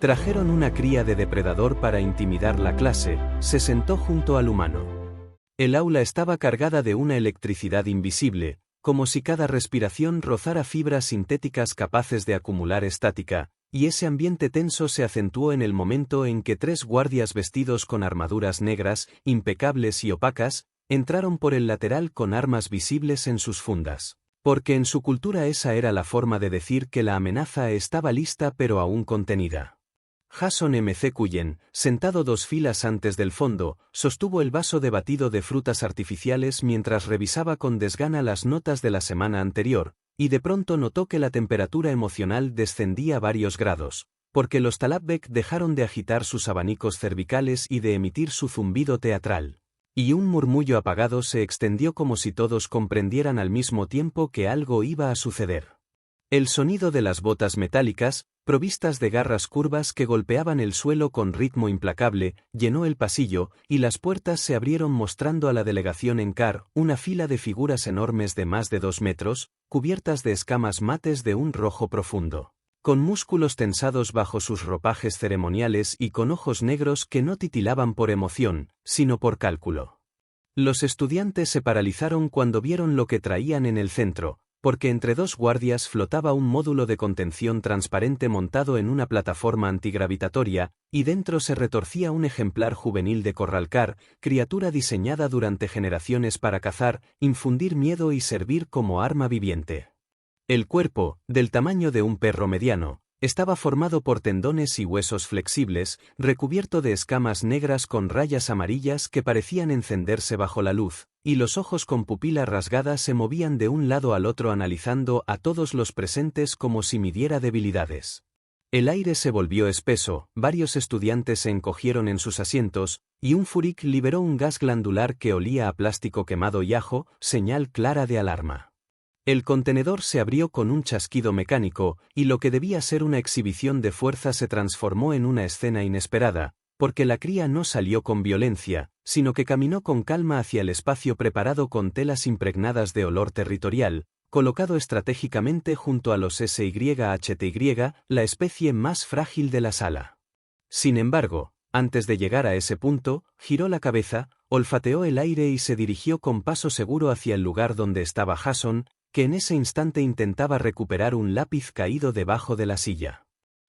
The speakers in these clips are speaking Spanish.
Trajeron una cría de depredador para intimidar la clase, se sentó junto al humano. El aula estaba cargada de una electricidad invisible, como si cada respiración rozara fibras sintéticas capaces de acumular estática, y ese ambiente tenso se acentuó en el momento en que 3 guardias vestidos con armaduras negras, impecables y opacas, entraron por el lateral con armas visibles en sus fundas. Porque en su cultura esa era la forma de decir que la amenaza estaba lista pero aún contenida. Jason M.C. Cullen, sentado 2 filas antes del fondo, sostuvo el vaso de batido de frutas artificiales mientras revisaba con desgana las notas de la semana anterior, y de pronto notó que la temperatura emocional descendía varios grados, porque los Talabek dejaron de agitar sus abanicos cervicales y de emitir su zumbido teatral. Y un murmullo apagado se extendió como si todos comprendieran al mismo tiempo que algo iba a suceder. El sonido de las botas metálicas, provistas de garras curvas que golpeaban el suelo con ritmo implacable, llenó el pasillo, y las puertas se abrieron mostrando a la delegación en Car una fila de figuras enormes de más de 2 metros, cubiertas de escamas mates de un rojo profundo, con músculos tensados bajo sus ropajes ceremoniales y con ojos negros que no titilaban por emoción, sino por cálculo. Los estudiantes se paralizaron cuando vieron lo que traían en el centro, porque entre 2 guardias flotaba un módulo de contención transparente montado en una plataforma antigravitatoria, y dentro se retorcía un ejemplar juvenil de Corralcar, criatura diseñada durante generaciones para cazar, infundir miedo y servir como arma viviente. El cuerpo, del tamaño de un perro mediano, estaba formado por tendones y huesos flexibles, recubierto de escamas negras con rayas amarillas que parecían encenderse bajo la luz, y los ojos con pupila rasgada se movían de un lado al otro analizando a todos los presentes como si midiera debilidades. El aire se volvió espeso, varios estudiantes se encogieron en sus asientos, y un Furik liberó un gas glandular que olía a plástico quemado y ajo, señal clara de alarma. El contenedor se abrió con un chasquido mecánico, y lo que debía ser una exhibición de fuerza se transformó en una escena inesperada, porque la cría no salió con violencia, sino que caminó con calma hacia el espacio preparado con telas impregnadas de olor territorial, colocado estratégicamente junto a los SYHTY, la especie más frágil de la sala. Sin embargo, antes de llegar a ese punto, giró la cabeza, olfateó el aire y se dirigió con paso seguro hacia el lugar donde estaba Jason, que en ese instante intentaba recuperar un lápiz caído debajo de la silla.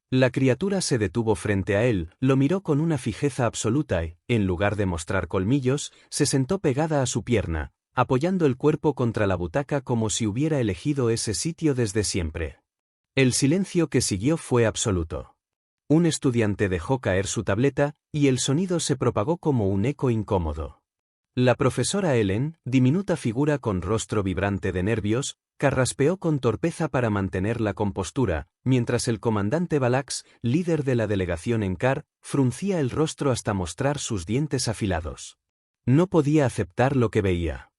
La criatura se detuvo frente a él, lo miró con una fijeza absoluta y, en lugar de mostrar colmillos, se sentó pegada a su pierna, apoyando el cuerpo contra la butaca como si hubiera elegido ese sitio desde siempre. El silencio que siguió fue absoluto. Un estudiante dejó caer su tableta, y el sonido se propagó como un eco incómodo. La profesora Ellen, diminuta figura con rostro vibrante de nervios, carraspeó con torpeza para mantener la compostura, mientras el comandante Balax, líder de la delegación en Car, fruncía el rostro hasta mostrar sus dientes afilados. No podía aceptar lo que veía.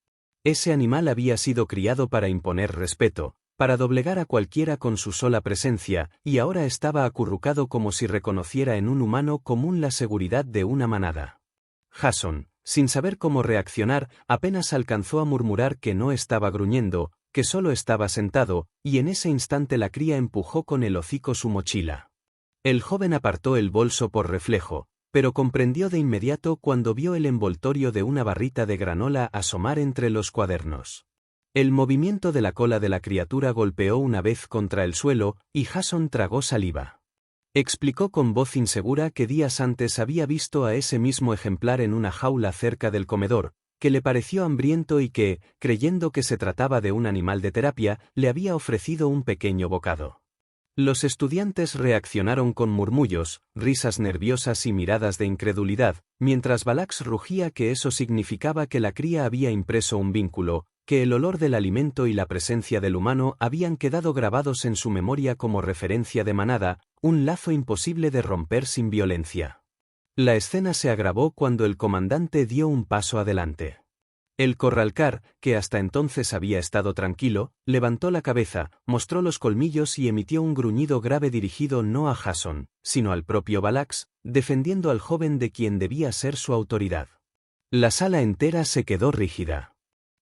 Ese animal había sido criado para imponer respeto, para doblegar a cualquiera con su sola presencia, y ahora estaba acurrucado como si reconociera en un humano común la seguridad de una manada. Jason, sin saber cómo reaccionar, apenas alcanzó a murmurar que no estaba gruñendo, que solo estaba sentado, y en ese instante la cría empujó con el hocico su mochila. El joven apartó el bolso por reflejo, pero comprendió de inmediato cuando vio el envoltorio de una barrita de granola asomar entre los cuadernos. El movimiento de la cola de la criatura golpeó una vez contra el suelo, y Jason tragó saliva. Explicó con voz insegura que días antes había visto a ese mismo ejemplar en una jaula cerca del comedor, que le pareció hambriento y que, creyendo que se trataba de un animal de terapia, le había ofrecido un pequeño bocado. Los estudiantes reaccionaron con murmullos, risas nerviosas y miradas de incredulidad, mientras Balax rugía que eso significaba que la cría había impreso un vínculo, que el olor del alimento y la presencia del humano habían quedado grabados en su memoria como referencia de manada, un lazo imposible de romper sin violencia. La escena se agravó cuando el comandante dio un paso adelante. El Corralcar, que hasta entonces había estado tranquilo, levantó la cabeza, mostró los colmillos y emitió un gruñido grave dirigido no a Jason, sino al propio Balax, defendiendo al joven de quien debía ser su autoridad. La sala entera se quedó rígida.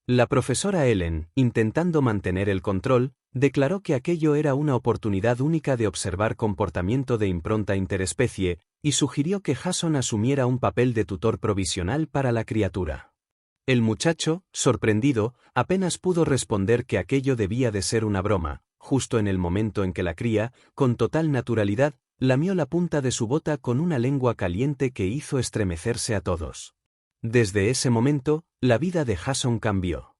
La profesora Ellen, intentando mantener el control, Declaró que aquello era una oportunidad única de observar comportamiento de impronta interespecie, y sugirió que Jason asumiera un papel de tutor provisional para la criatura. El muchacho, sorprendido, apenas pudo responder que aquello debía de ser una broma, justo en el momento en que la cría, con total naturalidad, lamió la punta de su bota con una lengua caliente que hizo estremecerse a todos. Desde ese momento, la vida de Jason cambió.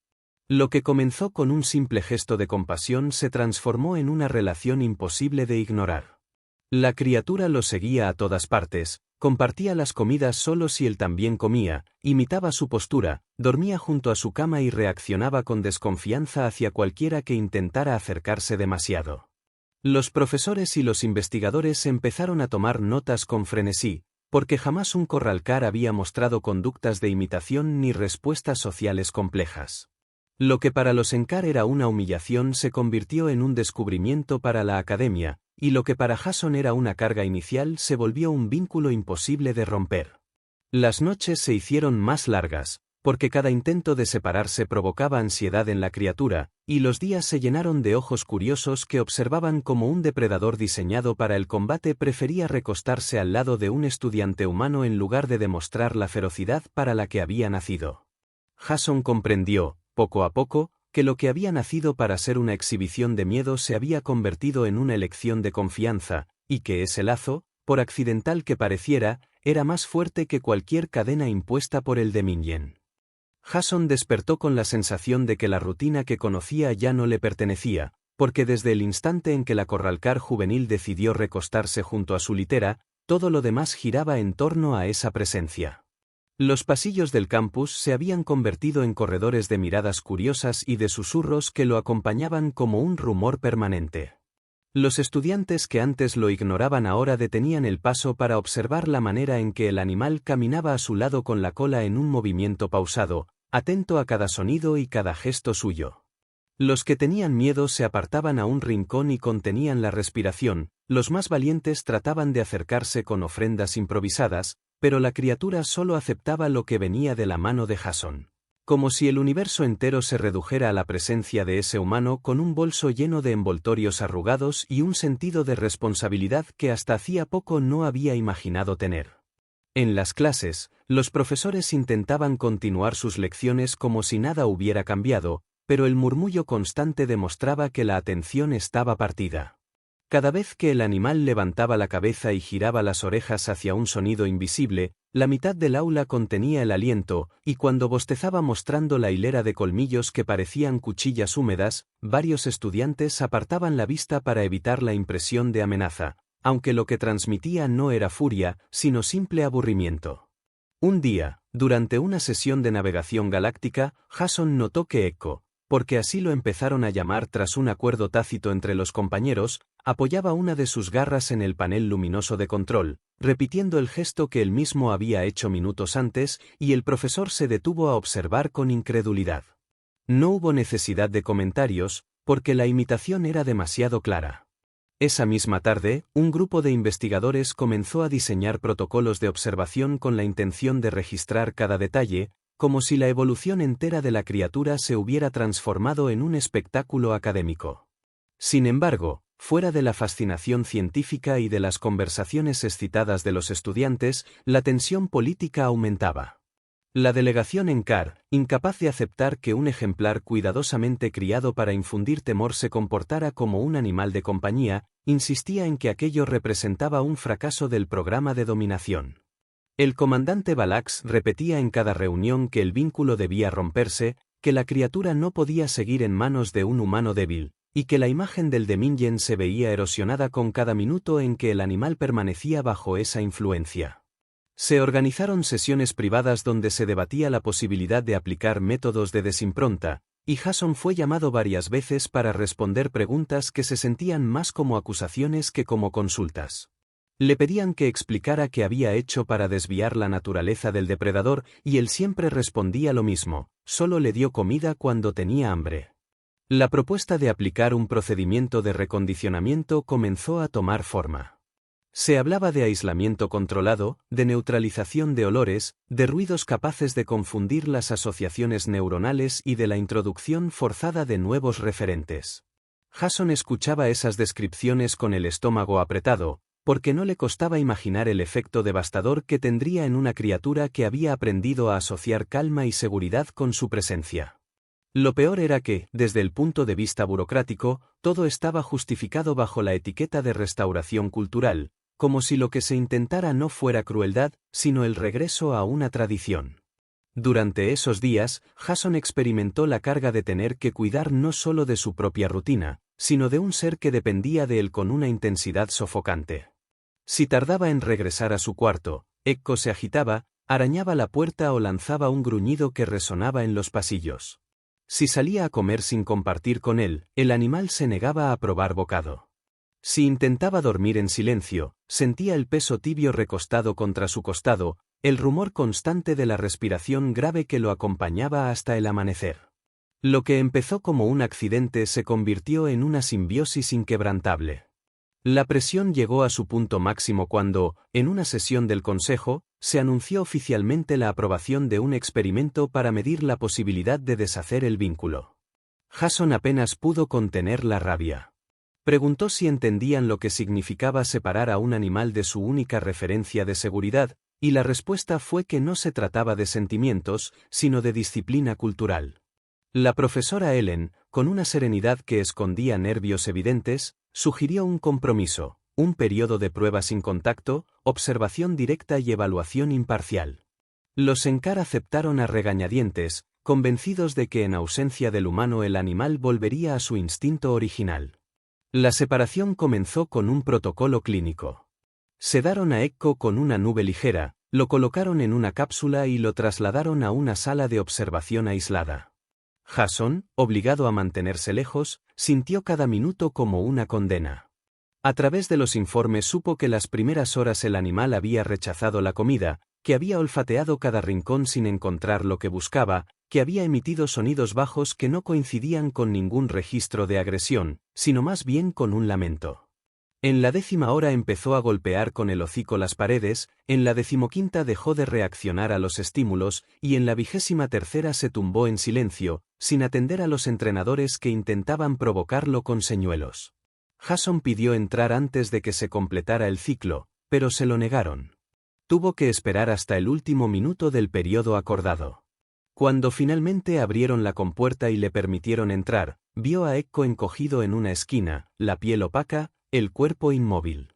Lo que comenzó con un simple gesto de compasión se transformó en una relación imposible de ignorar. La criatura lo seguía a todas partes, compartía las comidas solo si él también comía, imitaba su postura, dormía junto a su cama y reaccionaba con desconfianza hacia cualquiera que intentara acercarse demasiado. Los profesores y los investigadores empezaron a tomar notas con frenesí, porque jamás un corralcar había mostrado conductas de imitación ni respuestas sociales complejas. Lo que para los Enkar era una humillación se convirtió en un descubrimiento para la academia, y lo que para Jason era una carga inicial se volvió un vínculo imposible de romper. Las noches se hicieron más largas, porque cada intento de separarse provocaba ansiedad en la criatura, y los días se llenaron de ojos curiosos que observaban cómo un depredador diseñado para el combate prefería recostarse al lado de un estudiante humano en lugar de demostrar la ferocidad para la que había nacido. Jason comprendió, poco a poco, que lo que había nacido para ser una exhibición de miedo se había convertido en una elección de confianza, y que ese lazo, por accidental que pareciera, era más fuerte que cualquier cadena impuesta por el Dominion. Jason despertó con la sensación de que la rutina que conocía ya no le pertenecía, porque desde el instante en que la corralcar juvenil decidió recostarse junto a su litera, todo lo demás giraba en torno a esa presencia. Los pasillos del campus se habían convertido en corredores de miradas curiosas y de susurros que lo acompañaban como un rumor permanente. Los estudiantes que antes lo ignoraban ahora detenían el paso para observar la manera en que el animal caminaba a su lado con la cola en un movimiento pausado, atento a cada sonido y cada gesto suyo. Los que tenían miedo se apartaban a un rincón y contenían la respiración, los más valientes trataban de acercarse con ofrendas improvisadas, pero la criatura solo aceptaba lo que venía de la mano de Jason. Como si el universo entero se redujera a la presencia de ese humano con un bolso lleno de envoltorios arrugados y un sentido de responsabilidad que hasta hacía poco no había imaginado tener. En las clases, los profesores intentaban continuar sus lecciones como si nada hubiera cambiado, pero el murmullo constante demostraba que la atención estaba partida. Cada vez que el animal levantaba la cabeza y giraba las orejas hacia un sonido invisible, la mitad del aula contenía el aliento, y cuando bostezaba mostrando la hilera de colmillos que parecían cuchillas húmedas, varios estudiantes apartaban la vista para evitar la impresión de amenaza, aunque lo que transmitía no era furia, sino simple aburrimiento. Un día, durante una sesión de navegación galáctica, Jason notó que Echo, porque así lo empezaron a llamar tras un acuerdo tácito entre los compañeros, apoyaba una de sus garras en el panel luminoso de control, repitiendo el gesto que él mismo había hecho minutos antes, y el profesor se detuvo a observar con incredulidad. No hubo necesidad de comentarios, porque la imitación era demasiado clara. Esa misma tarde, un grupo de investigadores comenzó a diseñar protocolos de observación con la intención de registrar cada detalle, como si la evolución entera de la criatura se hubiera transformado en un espectáculo académico. Sin embargo, fuera de la fascinación científica y de las conversaciones excitadas de los estudiantes, la tensión política aumentaba. La delegación Enkar, incapaz de aceptar que un ejemplar cuidadosamente criado para infundir temor se comportara como un animal de compañía, insistía en que aquello representaba un fracaso del programa de dominación. El comandante Balax repetía en cada reunión que el vínculo debía romperse, que la criatura no podía seguir en manos de un humano débil, y que la imagen del Dominion se veía erosionada con cada minuto en que el animal permanecía bajo esa influencia. Se organizaron sesiones privadas donde se debatía la posibilidad de aplicar métodos de desimpronta, y Jason fue llamado varias veces para responder preguntas que se sentían más como acusaciones que como consultas. Le pedían que explicara qué había hecho para desviar la naturaleza del depredador y él siempre respondía lo mismo, solo le dio comida cuando tenía hambre. La propuesta de aplicar un procedimiento de recondicionamiento comenzó a tomar forma. Se hablaba de aislamiento controlado, de neutralización de olores, de ruidos capaces de confundir las asociaciones neuronales y de la introducción forzada de nuevos referentes. Jason escuchaba esas descripciones con el estómago apretado, porque no le costaba imaginar el efecto devastador que tendría en una criatura que había aprendido a asociar calma y seguridad con su presencia. Lo peor era que, desde el punto de vista burocrático, todo estaba justificado bajo la etiqueta de restauración cultural, como si lo que se intentara no fuera crueldad, sino el regreso a una tradición. Durante esos días, Jason experimentó la carga de tener que cuidar no solo de su propia rutina, sino de un ser que dependía de él con una intensidad sofocante. Si tardaba en regresar a su cuarto, Ekko se agitaba, arañaba la puerta o lanzaba un gruñido que resonaba en los pasillos. Si salía a comer sin compartir con él, el animal se negaba a probar bocado. Si intentaba dormir en silencio, sentía el peso tibio recostado contra su costado, el rumor constante de la respiración grave que lo acompañaba hasta el amanecer. Lo que empezó como un accidente se convirtió en una simbiosis inquebrantable. La presión llegó a su punto máximo cuando, en una sesión del Consejo, se anunció oficialmente la aprobación de un experimento para medir la posibilidad de deshacer el vínculo. Jason apenas pudo contener la rabia. Preguntó si entendían lo que significaba separar a un animal de su única referencia de seguridad, y la respuesta fue que no se trataba de sentimientos, sino de disciplina cultural. La profesora Ellen, con una serenidad que escondía nervios evidentes, sugirió un compromiso, un periodo de prueba sin contacto, observación directa y evaluación imparcial. Los Senkar aceptaron a regañadientes, convencidos de que en ausencia del humano el animal volvería a su instinto original. La separación comenzó con un protocolo clínico. Sedaron a Ekko con una nube ligera, lo colocaron en una cápsula y lo trasladaron a una sala de observación aislada. Jason, obligado a mantenerse lejos, sintió cada minuto como una condena. A través de los informes supo que las primeras horas el animal había rechazado la comida, que había olfateado cada rincón sin encontrar lo que buscaba, que había emitido sonidos bajos que no coincidían con ningún registro de agresión, sino más bien con un lamento. En la 10ª hora empezó a golpear con el hocico las paredes, en la 15ª dejó de reaccionar a los estímulos y en la 23ª se tumbó en silencio, sin atender a los entrenadores que intentaban provocarlo con señuelos. Jason pidió entrar antes de que se completara el ciclo, pero se lo negaron. Tuvo que esperar hasta el último minuto del periodo acordado. Cuando finalmente abrieron la compuerta y le permitieron entrar, vio a Ekko encogido en una esquina, la piel opaca, el cuerpo inmóvil.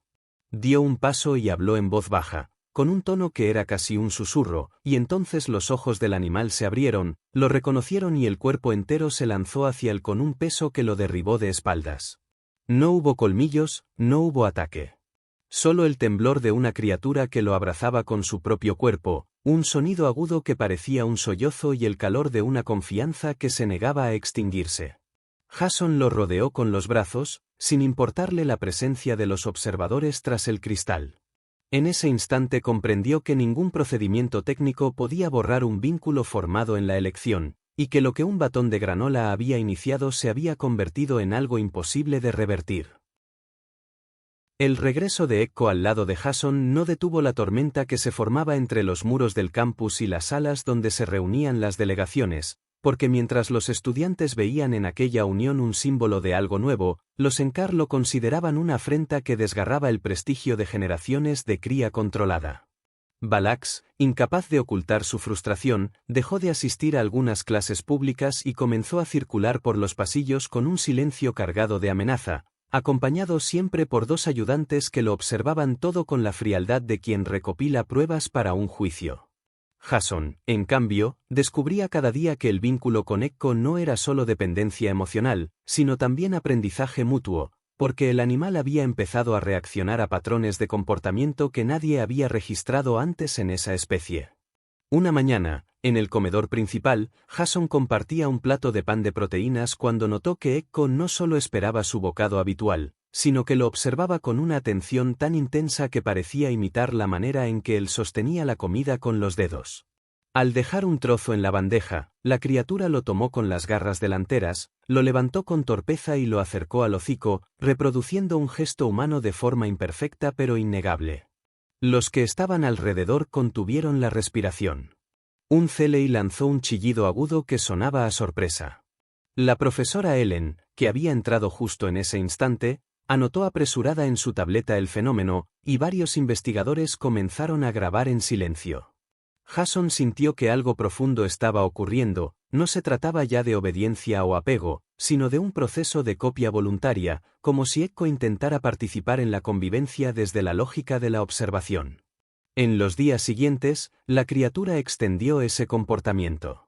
Dio un paso y habló en voz baja, con un tono que era casi un susurro, y entonces los ojos del animal se abrieron, lo reconocieron y el cuerpo entero se lanzó hacia él con un peso que lo derribó de espaldas. No hubo colmillos, no hubo ataque. Solo el temblor de una criatura que lo abrazaba con su propio cuerpo, un sonido agudo que parecía un sollozo y el calor de una confianza que se negaba a extinguirse. Jason lo rodeó con los brazos, sin importarle la presencia de los observadores tras el cristal. En ese instante comprendió que ningún procedimiento técnico podía borrar un vínculo formado en la elección, y que lo que un batón de granola había iniciado se había convertido en algo imposible de revertir. El regreso de Ekko al lado de Jason no detuvo la tormenta que se formaba entre los muros del campus y las salas donde se reunían las delegaciones, porque mientras los estudiantes veían en aquella unión un símbolo de algo nuevo, los Senkar lo consideraban una afrenta que desgarraba el prestigio de generaciones de cría controlada. Balax, incapaz de ocultar su frustración, dejó de asistir a algunas clases públicas y comenzó a circular por los pasillos con un silencio cargado de amenaza, acompañado siempre por 2 ayudantes que lo observaban todo con la frialdad de quien recopila pruebas para un juicio. Jason, en cambio, descubría cada día que el vínculo con Ekko no era solo dependencia emocional, sino también aprendizaje mutuo, porque el animal había empezado a reaccionar a patrones de comportamiento que nadie había registrado antes en esa especie. Una mañana, en el comedor principal, Jason compartía un plato de pan de proteínas cuando notó que Ekko no solo esperaba su bocado habitual, sino que lo observaba con una atención tan intensa que parecía imitar la manera en que él sostenía la comida con los dedos. Al dejar un trozo en la bandeja, la criatura lo tomó con las garras delanteras, lo levantó con torpeza y lo acercó al hocico, reproduciendo un gesto humano de forma imperfecta pero innegable. Los que estaban alrededor contuvieron la respiración. Un Celei lanzó un chillido agudo que sonaba a sorpresa. La profesora Ellen, que había entrado justo en ese instante, anotó apresurada en su tableta el fenómeno, y varios investigadores comenzaron a grabar en silencio. Jason sintió que algo profundo estaba ocurriendo. No se trataba ya de obediencia o apego, sino de un proceso de copia voluntaria, como si Echo intentara participar en la convivencia desde la lógica de la observación. En los días siguientes, la criatura extendió ese comportamiento.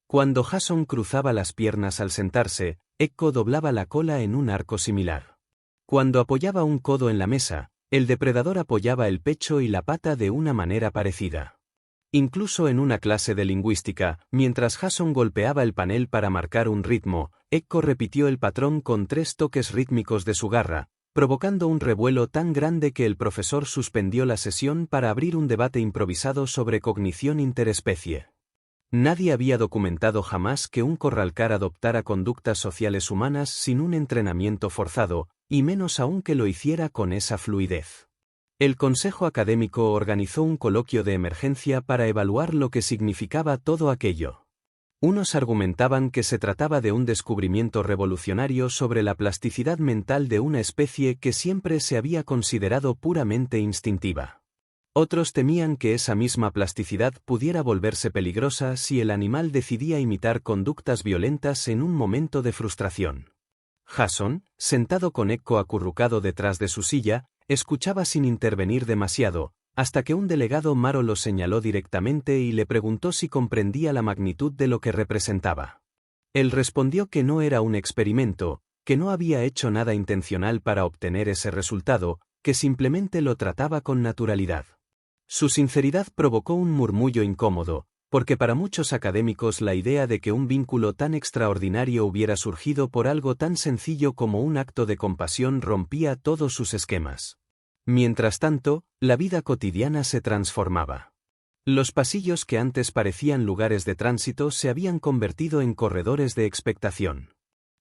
Cuando Jason cruzaba las piernas al sentarse, Echo doblaba la cola en un arco similar. Cuando apoyaba un codo en la mesa, el depredador apoyaba el pecho y la pata de una manera parecida. Incluso en una clase de lingüística, mientras Jason golpeaba el panel para marcar un ritmo, Echo repitió el patrón con 3 toques rítmicos de su garra, provocando un revuelo tan grande que el profesor suspendió la sesión para abrir un debate improvisado sobre cognición interespecie. Nadie había documentado jamás que un corralcar adoptara conductas sociales humanas sin un entrenamiento forzado, y menos aún que lo hiciera con esa fluidez. El Consejo Académico organizó un coloquio de emergencia para evaluar lo que significaba todo aquello. Unos argumentaban que se trataba de un descubrimiento revolucionario sobre la plasticidad mental de una especie que siempre se había considerado puramente instintiva. Otros temían que esa misma plasticidad pudiera volverse peligrosa si el animal decidía imitar conductas violentas en un momento de frustración. Jason, sentado con Echo acurrucado detrás de su silla, escuchaba sin intervenir demasiado, hasta que un delegado Maro lo señaló directamente y le preguntó si comprendía la magnitud de lo que representaba. Él respondió que no era un experimento, que no había hecho nada intencional para obtener ese resultado, que simplemente lo trataba con naturalidad. Su sinceridad provocó un murmullo incómodo, porque para muchos académicos la idea de que un vínculo tan extraordinario hubiera surgido por algo tan sencillo como un acto de compasión rompía todos sus esquemas. Mientras tanto, la vida cotidiana se transformaba. Los pasillos que antes parecían lugares de tránsito se habían convertido en corredores de expectación.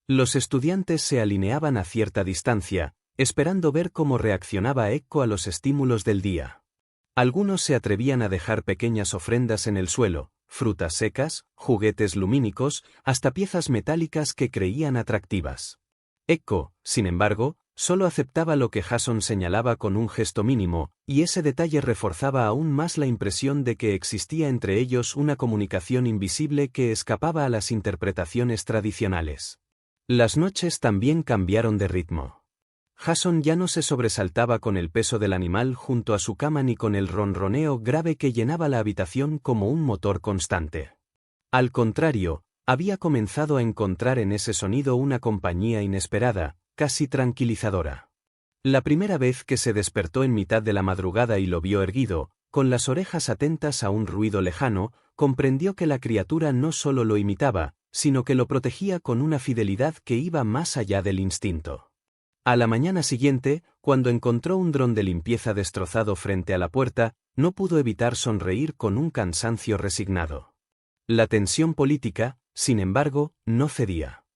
Los estudiantes se alineaban a cierta distancia, esperando ver cómo reaccionaba Echo a los estímulos del día. Algunos se atrevían a dejar pequeñas ofrendas en el suelo, frutas secas, juguetes lumínicos, hasta piezas metálicas que creían atractivas. Echo, sin embargo, solo aceptaba lo que Jason señalaba con un gesto mínimo, y ese detalle reforzaba aún más la impresión de que existía entre ellos una comunicación invisible que escapaba a las interpretaciones tradicionales. Las noches también cambiaron de ritmo. Jason ya no se sobresaltaba con el peso del animal junto a su cama ni con el ronroneo grave que llenaba la habitación como un motor constante. Al contrario, había comenzado a encontrar en ese sonido una compañía inesperada, casi tranquilizadora. La primera vez que se despertó en mitad de la madrugada y lo vio erguido, con las orejas atentas a un ruido lejano, comprendió que la criatura no solo lo imitaba, sino que lo protegía con una fidelidad que iba más allá del instinto. A la mañana siguiente, cuando encontró un dron de limpieza destrozado frente a la puerta, no pudo evitar sonreír con un cansancio resignado. La tensión política, sin embargo, no cedía.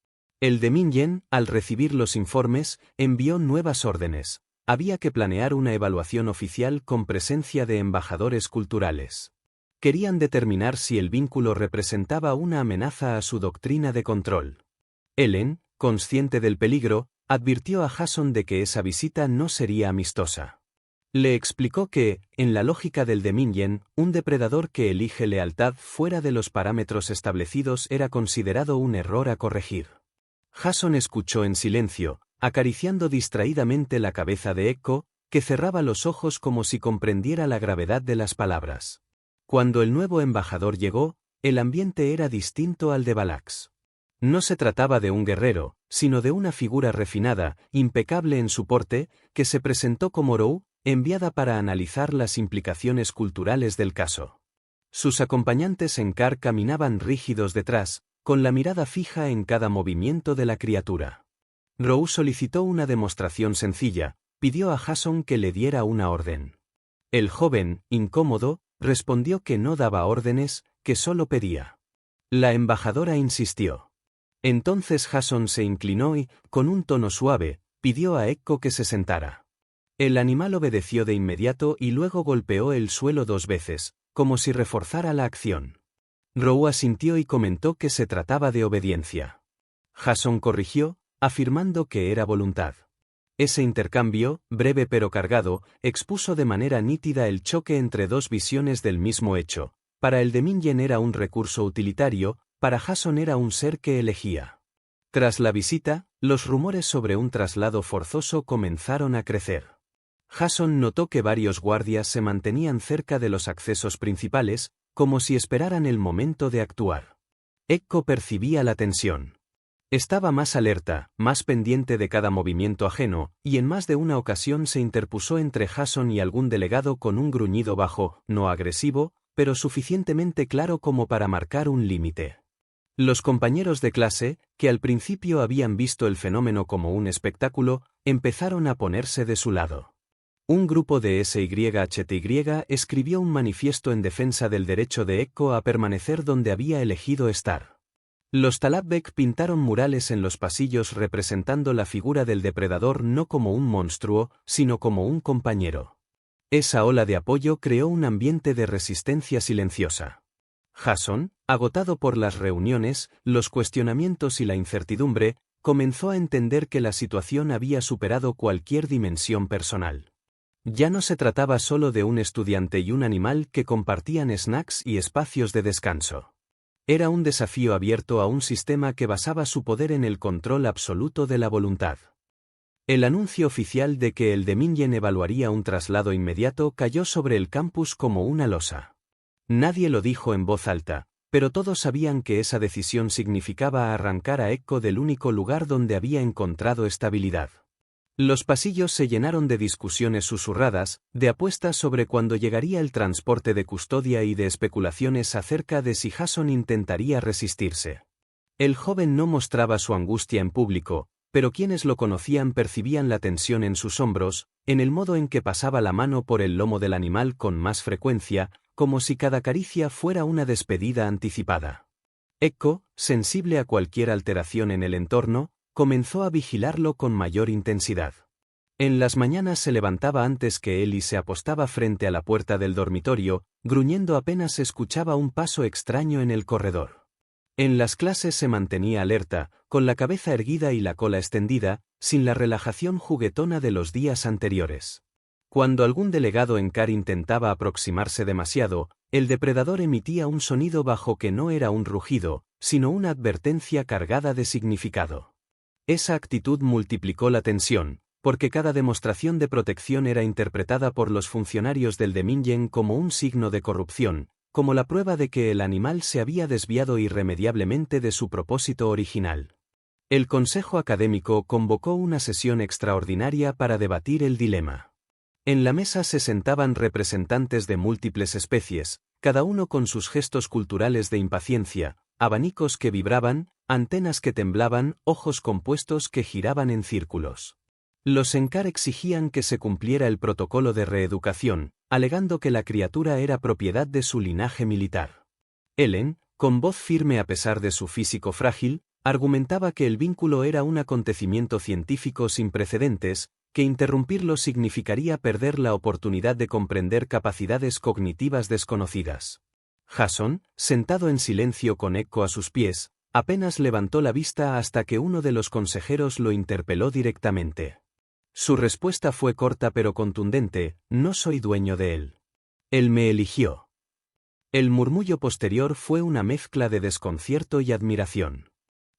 El Dominion, al recibir los informes, envió nuevas órdenes. Había que planear una evaluación oficial con presencia de embajadores culturales. Querían determinar si el vínculo representaba una amenaza a su doctrina de control. Ellen, consciente del peligro, advirtió a Jason de que esa visita no sería amistosa. Le explicó que, en la lógica del Dominion, un depredador que elige lealtad fuera de los parámetros establecidos era considerado un error a corregir. Jason escuchó en silencio, acariciando distraídamente la cabeza de Echo, que cerraba los ojos como si comprendiera la gravedad de las palabras. Cuando el nuevo embajador llegó, el ambiente era distinto al de Balax. No se trataba de un guerrero, sino de una figura refinada, impecable en su porte, que se presentó como Row, enviada para analizar las implicaciones culturales del caso. Sus acompañantes en car caminaban rígidos detrás, con la mirada fija en cada movimiento de la criatura. Row solicitó una demostración sencilla, pidió a Jason que le diera una orden. El joven, incómodo, respondió que no daba órdenes, que solo pedía. La embajadora insistió. Entonces Jason se inclinó y, con un tono suave, pidió a Echo que se sentara. El animal obedeció de inmediato y luego golpeó el suelo 2 veces, como si reforzara la acción. Row asintió y comentó que se trataba de obediencia. Jason corrigió, afirmando que era voluntad. Ese intercambio, breve pero cargado, expuso de manera nítida el choque entre dos visiones del mismo hecho. Para el de Mingen era un recurso utilitario, para Jason era un ser que elegía. Tras la visita, los rumores sobre un traslado forzoso comenzaron a crecer. Jason notó que varios guardias se mantenían cerca de los accesos principales, como si esperaran el momento de actuar. Ekko percibía la tensión. Estaba más alerta, más pendiente de cada movimiento ajeno, y en más de una ocasión se interpuso entre Jason y algún delegado con un gruñido bajo, no agresivo, pero suficientemente claro como para marcar un límite. Los compañeros de clase, que al principio habían visto el fenómeno como un espectáculo, empezaron a ponerse de su lado. Un grupo de SYHTY escribió un manifiesto en defensa del derecho de Ekko a permanecer donde había elegido estar. Los Talabek pintaron murales en los pasillos representando la figura del depredador no como un monstruo, sino como un compañero. Esa ola de apoyo creó un ambiente de resistencia silenciosa. Jason, agotado por las reuniones, los cuestionamientos y la incertidumbre, comenzó a entender que la situación había superado cualquier dimensión personal. Ya no se trataba solo de un estudiante y un animal que compartían snacks y espacios de descanso. Era un desafío abierto a un sistema que basaba su poder en el control absoluto de la voluntad. El anuncio oficial de que el de Mingen evaluaría un traslado inmediato cayó sobre el campus como una losa. Nadie lo dijo en voz alta, pero todos sabían que esa decisión significaba arrancar a Ekko del único lugar donde había encontrado estabilidad. Los pasillos se llenaron de discusiones susurradas, de apuestas sobre cuándo llegaría el transporte de custodia y de especulaciones acerca de si Jason intentaría resistirse. El joven no mostraba su angustia en público, pero quienes lo conocían percibían la tensión en sus hombros, en el modo en que pasaba la mano por el lomo del animal con más frecuencia, como si cada caricia fuera una despedida anticipada. Ekko, sensible a cualquier alteración en el entorno, comenzó a vigilarlo con mayor intensidad. En las mañanas se levantaba antes que él y se apostaba frente a la puerta del dormitorio, gruñendo apenas se escuchaba un paso extraño en el corredor. En las clases se mantenía alerta, con la cabeza erguida y la cola extendida, sin la relajación juguetona de los días anteriores. Cuando algún delegado en CAR intentaba aproximarse demasiado, el depredador emitía un sonido bajo que no era un rugido, sino una advertencia cargada de significado. Esa actitud multiplicó la tensión, porque cada demostración de protección era interpretada por los funcionarios del de Mingen como un signo de corrupción, como la prueba de que el animal se había desviado irremediablemente de su propósito original. El Consejo Académico convocó una sesión extraordinaria para debatir el dilema. En la mesa se sentaban representantes de múltiples especies, cada uno con sus gestos culturales de impaciencia, abanicos que vibraban, antenas que temblaban, ojos compuestos que giraban en círculos. Los Enkar exigían que se cumpliera el protocolo de reeducación, alegando que la criatura era propiedad de su linaje militar. Ellen, con voz firme a pesar de su físico frágil, argumentaba que el vínculo era un acontecimiento científico sin precedentes, que interrumpirlo significaría perder la oportunidad de comprender capacidades cognitivas desconocidas. Jason, sentado en silencio con Ekko a sus pies, apenas levantó la vista hasta que uno de los consejeros lo interpeló directamente. Su respuesta fue corta pero contundente: no soy dueño de él. Él me eligió. El murmullo posterior fue una mezcla de desconcierto y admiración.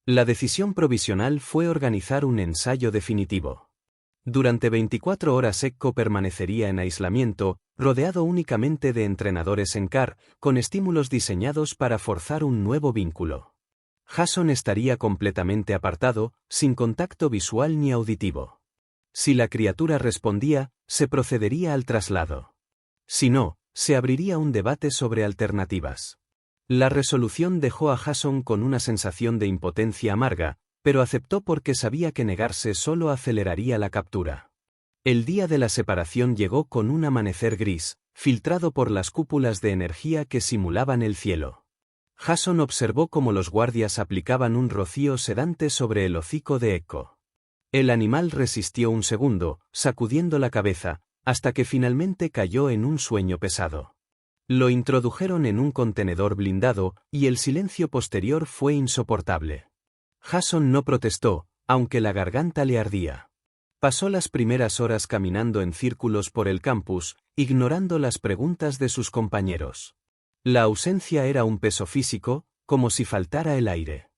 La decisión provisional fue organizar un ensayo definitivo. Durante 24 horas Ekko permanecería en aislamiento, rodeado únicamente de entrenadores Enkar, con estímulos diseñados para forzar un nuevo vínculo. Jason estaría completamente apartado, sin contacto visual ni auditivo. Si la criatura respondía, se procedería al traslado. Si no, se abriría un debate sobre alternativas. La resolución dejó a Jason con una sensación de impotencia amarga, pero aceptó porque sabía que negarse solo aceleraría la captura. El día de la separación llegó con un amanecer gris, filtrado por las cúpulas de energía que simulaban el cielo. Jason observó cómo los guardias aplicaban un rocío sedante sobre el hocico de Ekko. El animal resistió un segundo, sacudiendo la cabeza, hasta que finalmente cayó en un sueño pesado. Lo introdujeron en un contenedor blindado, y el silencio posterior fue insoportable. Jason no protestó, aunque la garganta le ardía. Pasó las primeras horas caminando en círculos por el campus, ignorando las preguntas de sus compañeros. La ausencia era un peso físico, como si faltara el aire.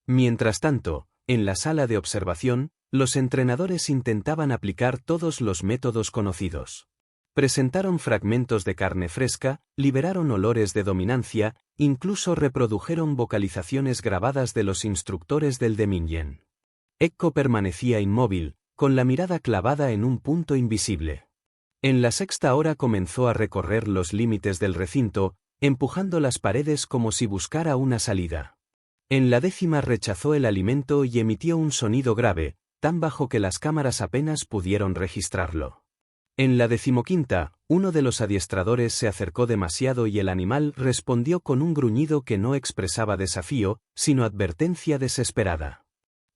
Mientras tanto, en la sala de observación, los entrenadores intentaban aplicar todos los métodos conocidos. Presentaron fragmentos de carne fresca, liberaron olores de dominancia, incluso reprodujeron vocalizaciones grabadas de los instructores del Dominion. Ekko permanecía inmóvil, con la mirada clavada en un punto invisible. En la sexta hora comenzó a recorrer los límites del recinto, empujando las paredes como si buscara una salida. En la 10ª rechazó el alimento y emitió un sonido grave, tan bajo que las cámaras apenas pudieron registrarlo. En la 15ª, uno de los adiestradores se acercó demasiado y el animal respondió con un gruñido que no expresaba desafío, sino advertencia desesperada.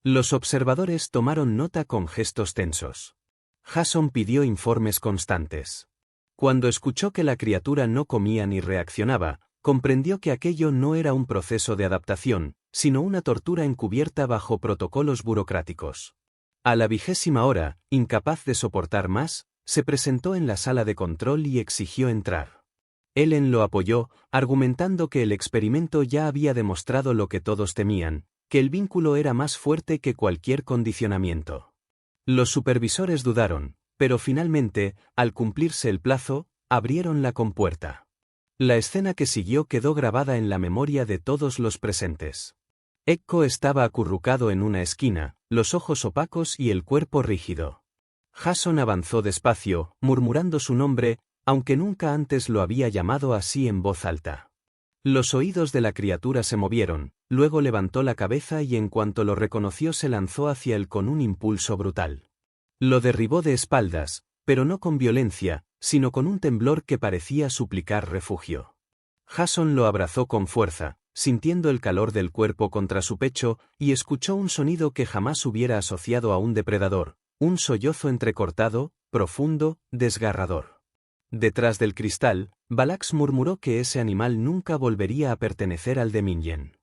Los observadores tomaron nota con gestos tensos. Jason pidió informes constantes. Cuando escuchó que la criatura no comía ni reaccionaba, comprendió que aquello no era un proceso de adaptación, sino una tortura encubierta bajo protocolos burocráticos. A la 20ª hora, incapaz de soportar más, se presentó en la sala de control y exigió entrar. Ellen lo apoyó, argumentando que el experimento ya había demostrado lo que todos temían, que el vínculo era más fuerte que cualquier condicionamiento. Los supervisores dudaron, pero finalmente, al cumplirse el plazo, abrieron la compuerta. La escena que siguió quedó grabada en la memoria de todos los presentes. Ekko estaba acurrucado en una esquina, los ojos opacos y el cuerpo rígido. Jason avanzó despacio, murmurando su nombre, aunque nunca antes lo había llamado así en voz alta. Los oídos de la criatura se movieron, luego levantó la cabeza y en cuanto lo reconoció se lanzó hacia él con un impulso brutal. Lo derribó de espaldas, pero no con violencia, sino con un temblor que parecía suplicar refugio. Jason lo abrazó con fuerza, sintiendo el calor del cuerpo contra su pecho, y escuchó un sonido que jamás hubiera asociado a un depredador, un sollozo entrecortado, profundo, desgarrador. Detrás del cristal, Balax murmuró que ese animal nunca volvería a pertenecer al Dominion.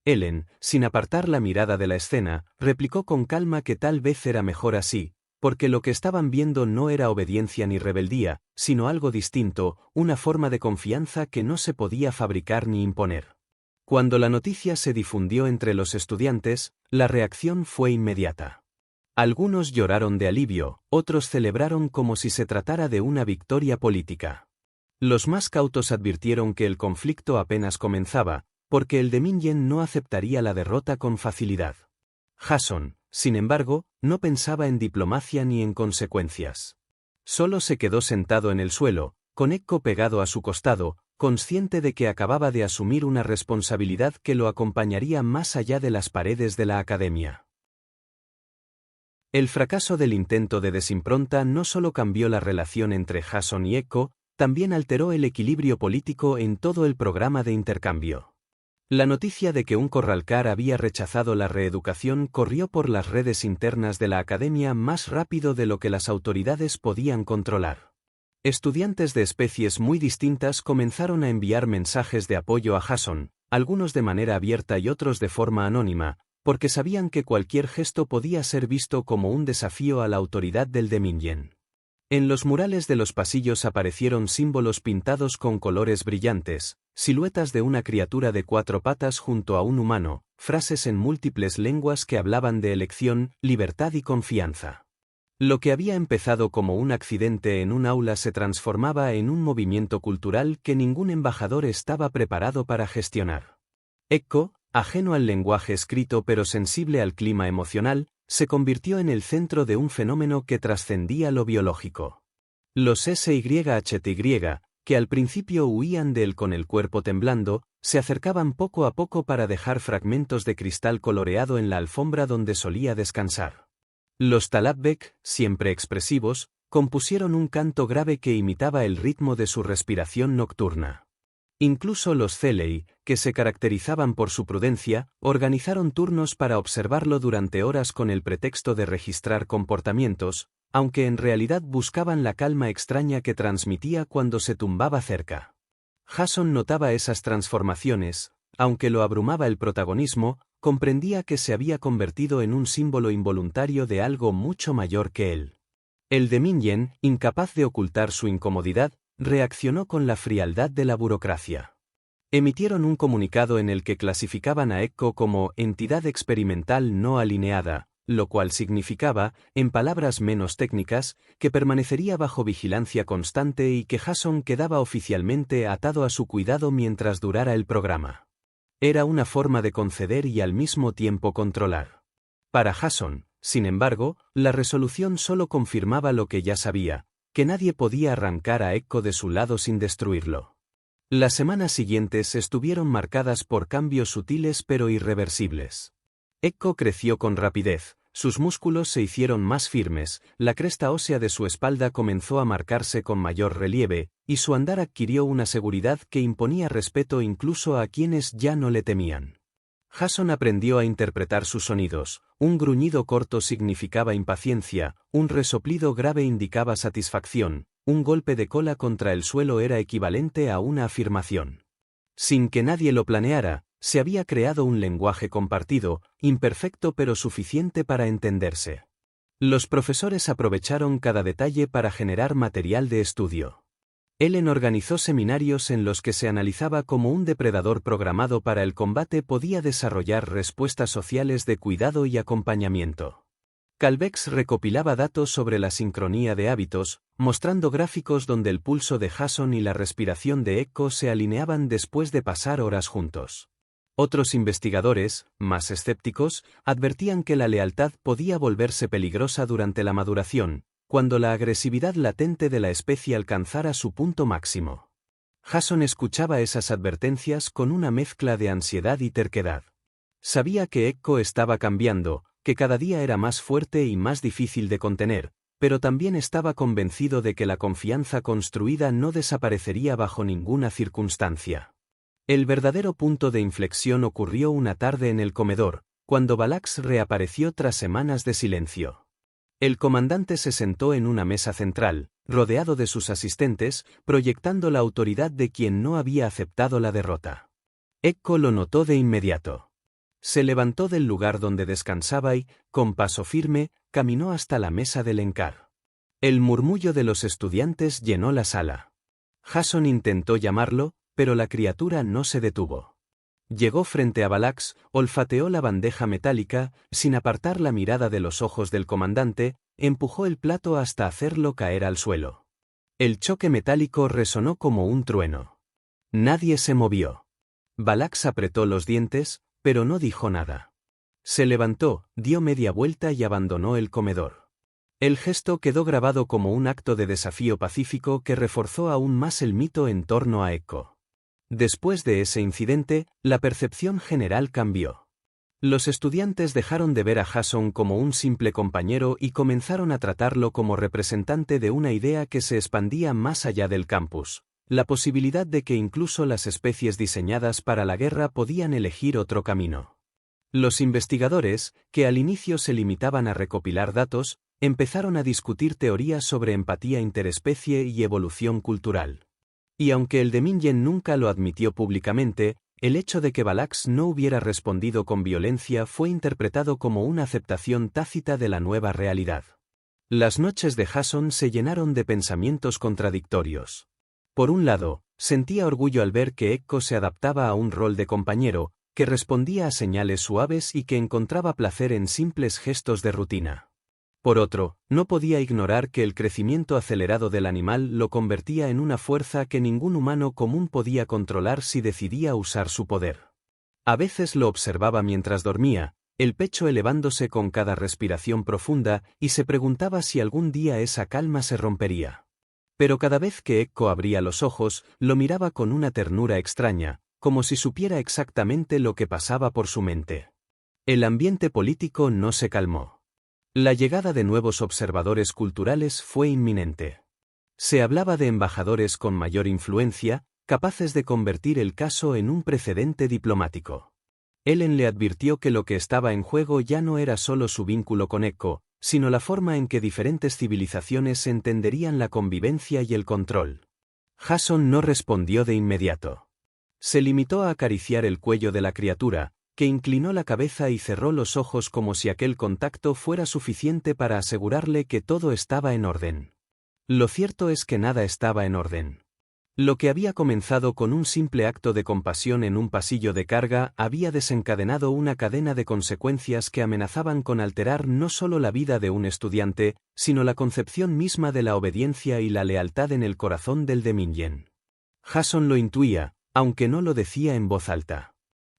Ellen, sin apartar la mirada de la escena, replicó con calma que tal vez era mejor así, porque lo que estaban viendo no era obediencia ni rebeldía, sino algo distinto, una forma de confianza que no se podía fabricar ni imponer. Cuando la noticia se difundió entre los estudiantes, la reacción fue inmediata. Algunos lloraron de alivio, otros celebraron como si se tratara de una victoria política. Los más cautos advirtieron que el conflicto apenas comenzaba, porque el Dominion no aceptaría la derrota con facilidad. Jason, sin embargo, no pensaba en diplomacia ni en consecuencias. Solo se quedó sentado en el suelo, con Ekko pegado a su costado, consciente de que acababa de asumir una responsabilidad que lo acompañaría más allá de las paredes de la academia. El fracaso del intento de desimpronta no solo cambió la relación entre Jason y Ekko, también alteró el equilibrio político en todo el programa de intercambio. La noticia de que un corralcar había rechazado la reeducación corrió por las redes internas de la academia más rápido de lo que las autoridades podían controlar. Estudiantes de especies muy distintas comenzaron a enviar mensajes de apoyo a Jason, algunos de manera abierta y otros de forma anónima, porque sabían que cualquier gesto podía ser visto como un desafío a la autoridad del Dominion. En los murales de los pasillos aparecieron símbolos pintados con colores brillantes, siluetas de una criatura de 4 patas junto a un humano, frases en múltiples lenguas que hablaban de elección, libertad y confianza. Lo que había empezado como un accidente en un aula se transformaba en un movimiento cultural que ningún embajador estaba preparado para gestionar. Ekko, ajeno al lenguaje escrito pero sensible al clima emocional, se convirtió en el centro de un fenómeno que trascendía lo biológico. Los SYHTY, que al principio huían de él con el cuerpo temblando, se acercaban poco a poco para dejar fragmentos de cristal coloreado en la alfombra donde solía descansar. Los Talabek, siempre expresivos, compusieron un canto grave que imitaba el ritmo de su respiración nocturna. Incluso los Thelei, que se caracterizaban por su prudencia, organizaron turnos para observarlo durante horas con el pretexto de registrar comportamientos, aunque en realidad buscaban la calma extraña que transmitía cuando se tumbaba cerca. Jason notaba esas transformaciones, aunque lo abrumaba el protagonismo, comprendía que se había convertido en un símbolo involuntario de algo mucho mayor que él. El Dominion, incapaz de ocultar su incomodidad, reaccionó con la frialdad de la burocracia. Emitieron un comunicado en el que clasificaban a Echo como entidad experimental no alineada, lo cual significaba, en palabras menos técnicas, que permanecería bajo vigilancia constante y que Jason quedaba oficialmente atado a su cuidado mientras durara el programa. Era una forma de conceder y al mismo tiempo controlar. Para Jason, sin embargo, la resolución solo confirmaba lo que ya sabía, que nadie podía arrancar a Echo de su lado sin destruirlo. Las semanas siguientes estuvieron marcadas por cambios sutiles pero irreversibles. Echo creció con rapidez, sus músculos se hicieron más firmes, la cresta ósea de su espalda comenzó a marcarse con mayor relieve, y su andar adquirió una seguridad que imponía respeto incluso a quienes ya no le temían. Jason aprendió a interpretar sus sonidos, un gruñido corto significaba impaciencia, un resoplido grave indicaba satisfacción, un golpe de cola contra el suelo era equivalente a una afirmación. Sin que nadie lo planeara, se había creado un lenguaje compartido, imperfecto pero suficiente para entenderse. Los profesores aprovecharon cada detalle para generar material de estudio. Ellen organizó seminarios en los que se analizaba cómo un depredador programado para el combate podía desarrollar respuestas sociales de cuidado y acompañamiento. Calvex recopilaba datos sobre la sincronía de hábitos, mostrando gráficos donde el pulso de Jason y la respiración de Echo se alineaban después de pasar horas juntos. Otros investigadores, más escépticos, advertían que la lealtad podía volverse peligrosa durante la maduración, cuando la agresividad latente de la especie alcanzara su punto máximo. Jason escuchaba esas advertencias con una mezcla de ansiedad y terquedad. Sabía que Echo estaba cambiando, que cada día era más fuerte y más difícil de contener, pero también estaba convencido de que la confianza construida no desaparecería bajo ninguna circunstancia. El verdadero punto de inflexión ocurrió una tarde en el comedor, cuando Balax reapareció tras semanas de silencio. El comandante se sentó en una mesa central, rodeado de sus asistentes, proyectando la autoridad de quien no había aceptado la derrota. Echo lo notó de inmediato. Se levantó del lugar donde descansaba y, con paso firme, caminó hasta la mesa del encar. El murmullo de los estudiantes llenó la sala. Jason intentó llamarlo, pero la criatura no se detuvo. Llegó frente a Balax, olfateó la bandeja metálica, sin apartar la mirada de los ojos del comandante, empujó el plato hasta hacerlo caer al suelo. El choque metálico resonó como un trueno. Nadie se movió. Balax apretó los dientes, pero no dijo nada. Se levantó, dio media vuelta y abandonó el comedor. El gesto quedó grabado como un acto de desafío pacífico que reforzó aún más el mito en torno a Echo. Después de ese incidente, la percepción general cambió. Los estudiantes dejaron de ver a Jason como un simple compañero y comenzaron a tratarlo como representante de una idea que se expandía más allá del campus, la posibilidad de que incluso las especies diseñadas para la guerra podían elegir otro camino. Los investigadores, que al inicio se limitaban a recopilar datos, empezaron a discutir teorías sobre empatía interespecie y evolución cultural. Y aunque el Dominion nunca lo admitió públicamente, el hecho de que Balax no hubiera respondido con violencia fue interpretado como una aceptación tácita de la nueva realidad. Las noches de Jason se llenaron de pensamientos contradictorios. Por un lado, sentía orgullo al ver que Echo se adaptaba a un rol de compañero, que respondía a señales suaves y que encontraba placer en simples gestos de rutina. Por otro, no podía ignorar que el crecimiento acelerado del animal lo convertía en una fuerza que ningún humano común podía controlar si decidía usar su poder. A veces lo observaba mientras dormía, el pecho elevándose con cada respiración profunda, y se preguntaba si algún día esa calma se rompería. Pero cada vez que Echo abría los ojos, lo miraba con una ternura extraña, como si supiera exactamente lo que pasaba por su mente. El ambiente político no se calmó. La llegada de nuevos observadores culturales fue inminente. Se hablaba de embajadores con mayor influencia, capaces de convertir el caso en un precedente diplomático. Ellen le advirtió que lo que estaba en juego ya no era solo su vínculo con Echo, sino la forma en que diferentes civilizaciones entenderían la convivencia y el control. Jason no respondió de inmediato. Se limitó a acariciar el cuello de la criatura, que inclinó la cabeza y cerró los ojos como si aquel contacto fuera suficiente para asegurarle que todo estaba en orden. Lo cierto es que nada estaba en orden. Lo que había comenzado con un simple acto de compasión en un pasillo de carga había desencadenado una cadena de consecuencias que amenazaban con alterar no solo la vida de un estudiante, sino la concepción misma de la obediencia y la lealtad en el corazón del Demingen. Jason lo intuía, aunque no lo decía en voz alta.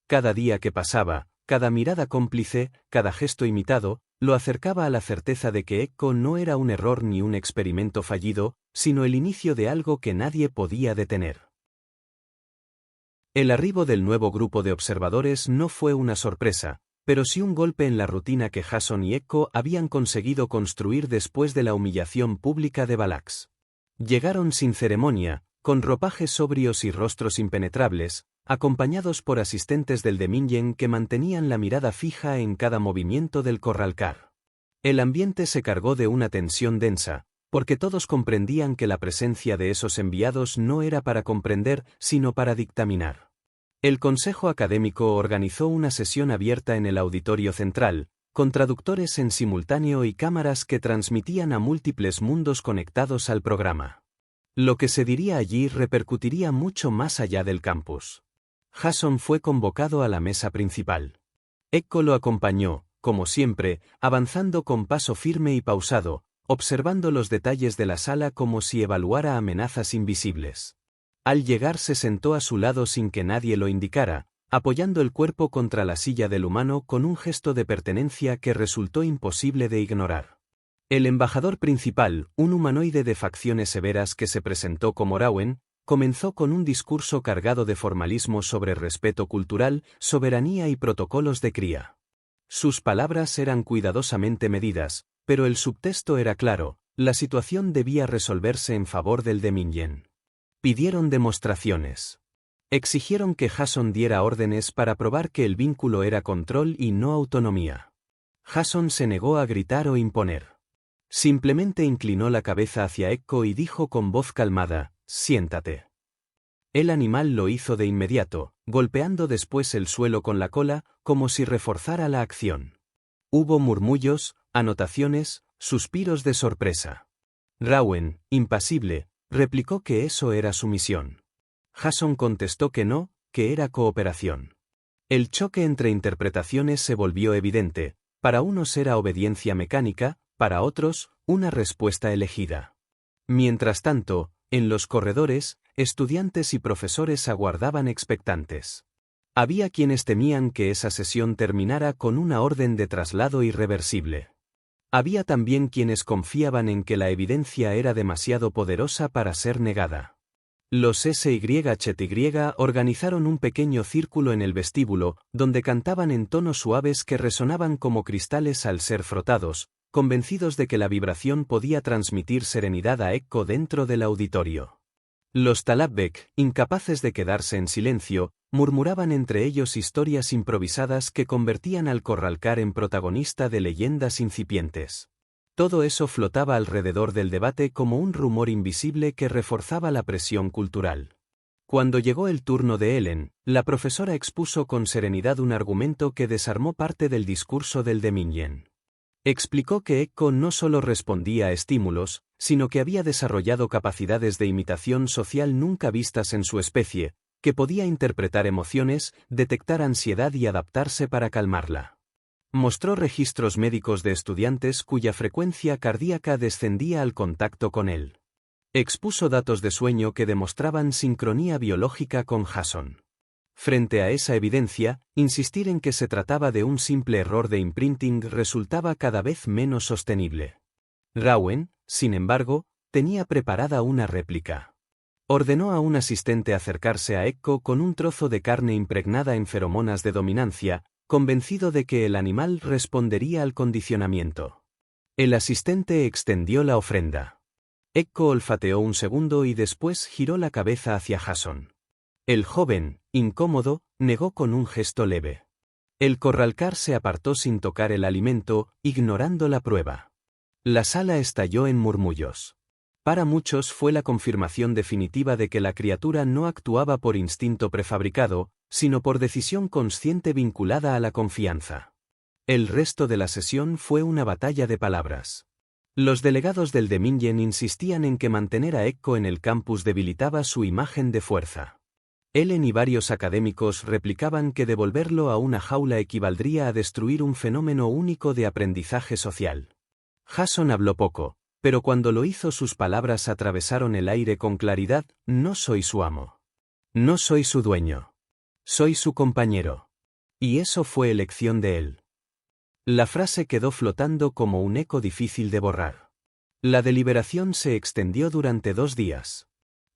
Cada día que pasaba, cada mirada cómplice, cada gesto imitado, lo acercaba a la certeza de que Ekko no era un error ni un experimento fallido, sino el inicio de algo que nadie podía detener. El arribo del nuevo grupo de observadores no fue una sorpresa, pero sí un golpe en la rutina que Jason y Ekko habían conseguido construir después de la humillación pública de Valax. Llegaron sin ceremonia, con ropajes sobrios y rostros impenetrables, acompañados por asistentes del Demingen que mantenían la mirada fija en cada movimiento del corralcar. El ambiente se cargó de una tensión densa, porque todos comprendían que la presencia de esos enviados no era para comprender, sino para dictaminar. El Consejo Académico organizó una sesión abierta en el auditorio central, con traductores en simultáneo y cámaras que transmitían a múltiples mundos conectados al programa. Lo que se diría allí repercutiría mucho más allá del campus. Jason fue convocado a la mesa principal. Ekko lo acompañó, como siempre, avanzando con paso firme y pausado, observando los detalles de la sala como si evaluara amenazas invisibles. Al llegar se sentó a su lado sin que nadie lo indicara, apoyando el cuerpo contra la silla del humano con un gesto de pertenencia que resultó imposible de ignorar. El embajador principal, un humanoide de facciones severas que se presentó como Rauen, comenzó con un discurso cargado de formalismo sobre respeto cultural, soberanía y protocolos de cría. Sus palabras eran cuidadosamente medidas, pero el subtexto era claro: la situación debía resolverse en favor del Demingen. Pidieron demostraciones. Exigieron que Jason diera órdenes para probar que el vínculo era control y no autonomía. Jason se negó a gritar o imponer. Simplemente inclinó la cabeza hacia Ekko y dijo con voz calmada: «Siéntate». El animal lo hizo de inmediato, golpeando después el suelo con la cola, como si reforzara la acción. Hubo murmullos, anotaciones, suspiros de sorpresa. Rauen, impasible, replicó que eso era su misión. Jason contestó que no, que era cooperación. El choque entre interpretaciones se volvió evidente: para unos era obediencia mecánica, para otros, una respuesta elegida. Mientras tanto, en los corredores, estudiantes y profesores aguardaban expectantes. Había quienes temían que esa sesión terminara con una orden de traslado irreversible. Había también quienes confiaban en que la evidencia era demasiado poderosa para ser negada. Los SYCHY organizaron un pequeño círculo en el vestíbulo, donde cantaban en tonos suaves que resonaban como cristales al ser frotados, convencidos de que la vibración podía transmitir serenidad a Ekko dentro del auditorio. Los Talabbek, incapaces de quedarse en silencio, murmuraban entre ellos historias improvisadas que convertían al corralcar en protagonista de leyendas incipientes. Todo eso flotaba alrededor del debate como un rumor invisible que reforzaba la presión cultural. Cuando llegó el turno de Ellen, la profesora expuso con serenidad un argumento que desarmó parte del discurso del Demingen. Explicó que Ekko no solo respondía a estímulos, sino que había desarrollado capacidades de imitación social nunca vistas en su especie, que podía interpretar emociones, detectar ansiedad y adaptarse para calmarla. Mostró registros médicos de estudiantes cuya frecuencia cardíaca descendía al contacto con él. Expuso datos de sueño que demostraban sincronía biológica con Jason. Frente a esa evidencia, insistir en que se trataba de un simple error de imprinting resultaba cada vez menos sostenible. Rauen, sin embargo, tenía preparada una réplica. Ordenó a un asistente acercarse a Ekko con un trozo de carne impregnada en feromonas de dominancia, convencido de que el animal respondería al condicionamiento. El asistente extendió la ofrenda. Ekko olfateó un segundo y después giró la cabeza hacia Jason. El joven, incómodo, negó con un gesto leve. El corralcar se apartó sin tocar el alimento, ignorando la prueba. La sala estalló en murmullos. Para muchos fue la confirmación definitiva de que la criatura no actuaba por instinto prefabricado, sino por decisión consciente vinculada a la confianza. El resto de la sesión fue una batalla de palabras. Los delegados del Demingen insistían en que mantener a Ekko en el campus debilitaba su imagen de fuerza. Ellen y varios académicos replicaban que devolverlo a una jaula equivaldría a destruir un fenómeno único de aprendizaje social. Jason habló poco, pero cuando lo hizo sus palabras atravesaron el aire con claridad: no soy su amo. No soy su dueño. Soy su compañero. Y eso fue elección de él. La frase quedó flotando como un eco difícil de borrar. La deliberación se extendió durante 2 días.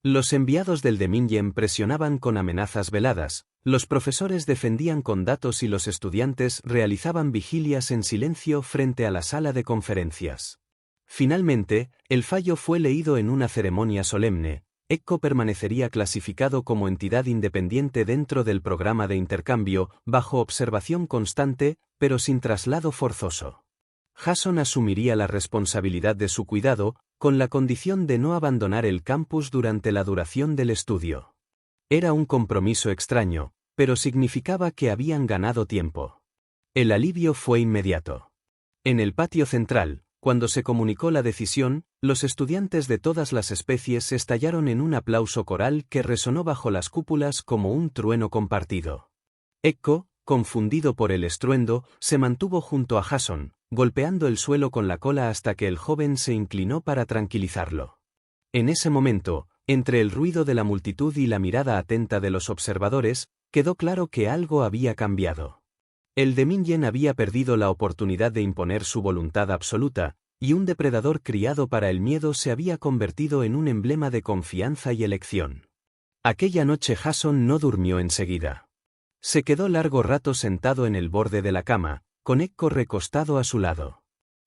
Los enviados del Demingen presionaban con amenazas veladas, los profesores defendían con datos y los estudiantes realizaban vigilias en silencio frente a la sala de conferencias. Finalmente, el fallo fue leído en una ceremonia solemne. Ekko permanecería clasificado como entidad independiente dentro del programa de intercambio, bajo observación constante, pero sin traslado forzoso. Jason asumiría la responsabilidad de su cuidado, con la condición de no abandonar el campus durante la duración del estudio. Era un compromiso extraño, pero significaba que habían ganado tiempo. El alivio fue inmediato. En el patio central, cuando se comunicó la decisión, los estudiantes de todas las especies estallaron en un aplauso coral que resonó bajo las cúpulas como un trueno compartido. Ekko, confundido por el estruendo, se mantuvo junto a Jason, golpeando el suelo con la cola hasta que el joven se inclinó para tranquilizarlo. En ese momento, entre el ruido de la multitud y la mirada atenta de los observadores, quedó claro que algo había cambiado. El Demingen había perdido la oportunidad de imponer su voluntad absoluta, y un depredador criado para el miedo se había convertido en un emblema de confianza y elección. Aquella noche Jason no durmió enseguida. Se quedó largo rato sentado en el borde de la cama, con Ekko recostado a su lado.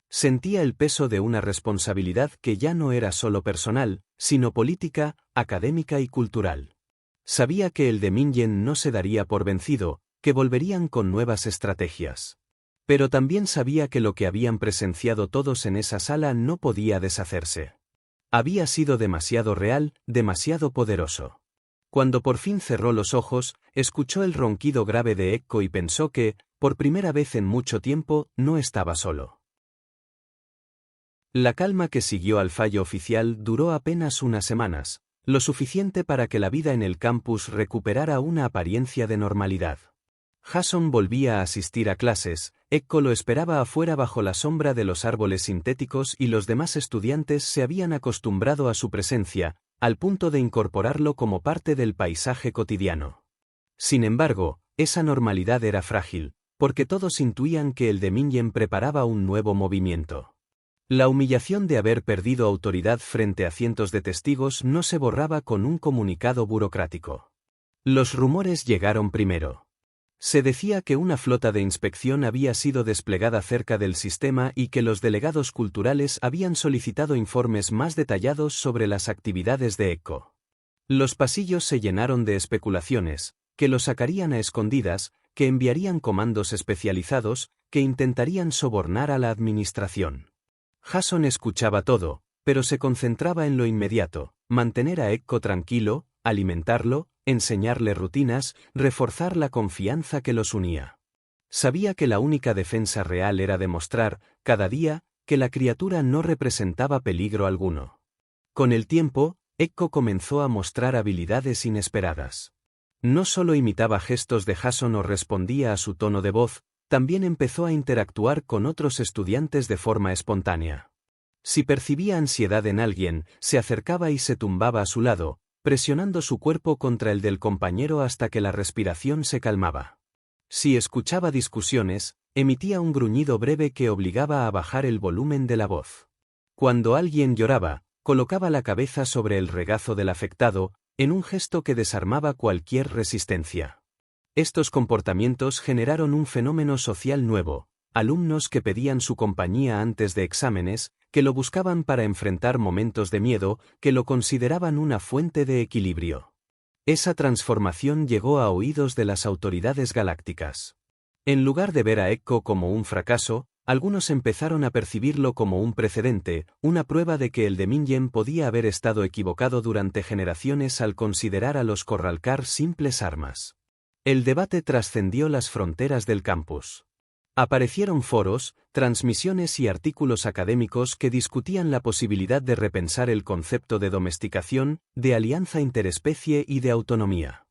Sentía el peso de una responsabilidad que ya no era solo personal, sino política, académica y cultural. Sabía que el Demingen no se daría por vencido, que volverían con nuevas estrategias. Pero también sabía que lo que habían presenciado todos en esa sala no podía deshacerse. Había sido demasiado real, demasiado poderoso. Cuando por fin cerró los ojos, escuchó el ronquido grave de Ekko y pensó que, por primera vez en mucho tiempo, no estaba solo. La calma que siguió al fallo oficial duró apenas unas semanas, lo suficiente para que la vida en el campus recuperara una apariencia de normalidad. Jason volvía a asistir a clases, Ekko lo esperaba afuera bajo la sombra de los árboles sintéticos y los demás estudiantes se habían acostumbrado a su presencia, al punto de incorporarlo como parte del paisaje cotidiano. Sin embargo, esa normalidad era frágil, porque todos intuían que el Demingen preparaba un nuevo movimiento. La humillación de haber perdido autoridad frente a cientos de testigos no se borraba con un comunicado burocrático. Los rumores llegaron primero. Se decía que una flota de inspección había sido desplegada cerca del sistema y que los delegados culturales habían solicitado informes más detallados sobre las actividades de Ekko. Los pasillos se llenaron de especulaciones, que lo sacarían a escondidas, que enviarían comandos especializados, que intentarían sobornar a la administración. Jason escuchaba todo, pero se concentraba en lo inmediato: mantener a Ekko tranquilo, alimentarlo, enseñarle rutinas, reforzar la confianza que los unía. Sabía que la única defensa real era demostrar, cada día, que la criatura no representaba peligro alguno. Con el tiempo, Ekko comenzó a mostrar habilidades inesperadas. No solo imitaba gestos de Jason o respondía a su tono de voz, también empezó a interactuar con otros estudiantes de forma espontánea. Si percibía ansiedad en alguien, se acercaba y se tumbaba a su lado, presionando su cuerpo contra el del compañero hasta que la respiración se calmaba. Si escuchaba discusiones, emitía un gruñido breve que obligaba a bajar el volumen de la voz. Cuando alguien lloraba, colocaba la cabeza sobre el regazo del afectado, en un gesto que desarmaba cualquier resistencia. Estos comportamientos generaron un fenómeno social nuevo: alumnos que pedían su compañía antes de exámenes, que lo buscaban para enfrentar momentos de miedo, que lo consideraban una fuente de equilibrio. Esa transformación llegó a oídos de las autoridades galácticas. En lugar de ver a Ekko como un fracaso, algunos empezaron a percibirlo como un precedente, una prueba de que el Demingen podía haber estado equivocado durante generaciones al considerar a los Korralkar simples armas. El debate trascendió las fronteras del campus. Aparecieron foros, transmisiones y artículos académicos que discutían la posibilidad de repensar el concepto de domesticación, de alianza interespecie y de autonomía.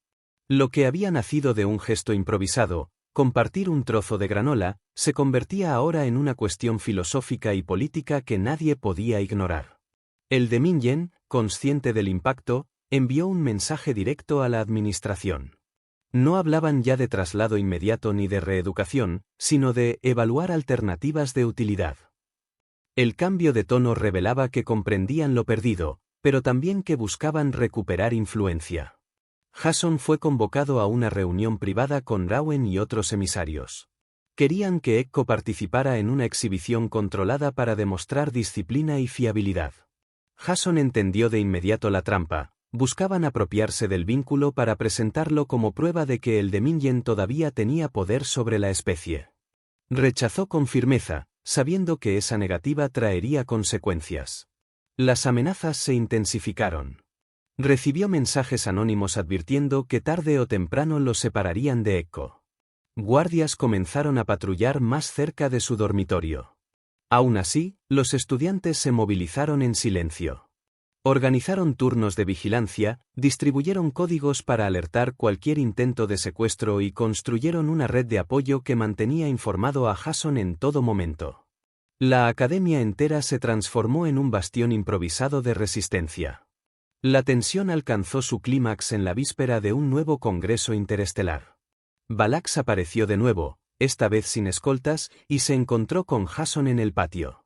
Lo que había nacido de un gesto improvisado, compartir un trozo de granola, se convertía ahora en una cuestión filosófica y política que nadie podía ignorar. El de Mingen, consciente del impacto, envió un mensaje directo a la administración. No hablaban ya de traslado inmediato ni de reeducación, sino de evaluar alternativas de utilidad. El cambio de tono revelaba que comprendían lo perdido, pero también que buscaban recuperar influencia. Jason fue convocado a una reunión privada con Rowan y otros emisarios. Querían que ECCO participara en una exhibición controlada para demostrar disciplina y fiabilidad. Jason entendió de inmediato la trampa. Buscaban apropiarse del vínculo para presentarlo como prueba de que el de Mingen todavía tenía poder sobre la especie. Rechazó con firmeza, sabiendo que esa negativa traería consecuencias. Las amenazas se intensificaron. Recibió mensajes anónimos advirtiendo que tarde o temprano los separarían de ECCO. Guardias comenzaron a patrullar más cerca de su dormitorio. Aún así, los estudiantes se movilizaron en silencio. Organizaron turnos de vigilancia, distribuyeron códigos para alertar cualquier intento de secuestro y construyeron una red de apoyo que mantenía informado a Jason en todo momento. La academia entera se transformó en un bastión improvisado de resistencia. La tensión alcanzó su clímax en la víspera de un nuevo congreso interestelar. Balax apareció de nuevo, esta vez sin escoltas, y se encontró con Jason en el patio.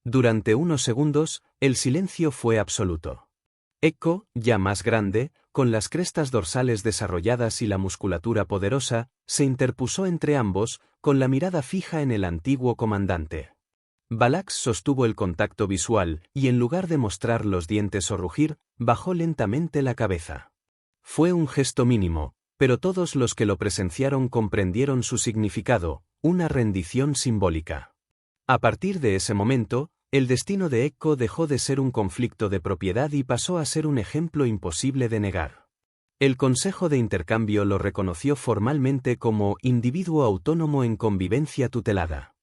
Durante unos segundos, el silencio fue absoluto. ECCO, ya más grande, con las crestas dorsales desarrolladas y la musculatura poderosa, se interpuso entre ambos, con la mirada fija en el antiguo comandante. Balax sostuvo el contacto visual, y en lugar de mostrar los dientes o rugir, bajó lentamente la cabeza. Fue un gesto mínimo, pero todos los que lo presenciaron comprendieron su significado, una rendición simbólica. A partir de ese momento, el destino de ECCO dejó de ser un conflicto de propiedad y pasó a ser un ejemplo imposible de negar. El Consejo de Intercambio lo reconoció formalmente como individuo autónomo en convivencia tutelada.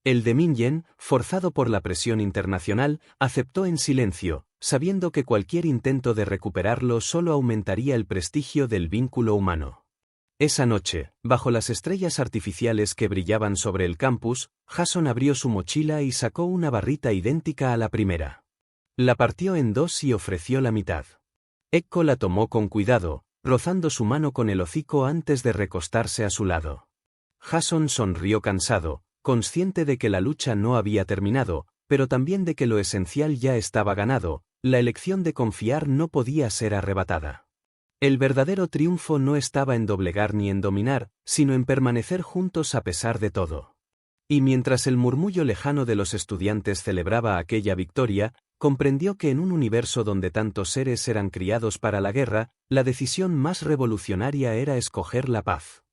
El de Mingen, forzado por la presión internacional, aceptó en silencio, sabiendo que cualquier intento de recuperarlo solo aumentaría el prestigio del vínculo humano. Esa noche, bajo las estrellas artificiales que brillaban sobre el campus, Jason abrió su mochila y sacó una barrita idéntica a la primera. La partió en dos y ofreció la mitad. ECCO la tomó con cuidado, rozando su mano con el hocico antes de recostarse a su lado. Jason sonrió cansado, consciente de que la lucha no había terminado, pero también de que lo esencial ya estaba ganado, la elección de confiar no podía ser arrebatada. El verdadero triunfo no estaba en doblegar ni en dominar, sino en permanecer juntos a pesar de todo. Y mientras el murmullo lejano de los estudiantes celebraba aquella victoria, comprendió que en un universo donde tantos seres eran criados para la guerra, la decisión más revolucionaria era escoger la paz.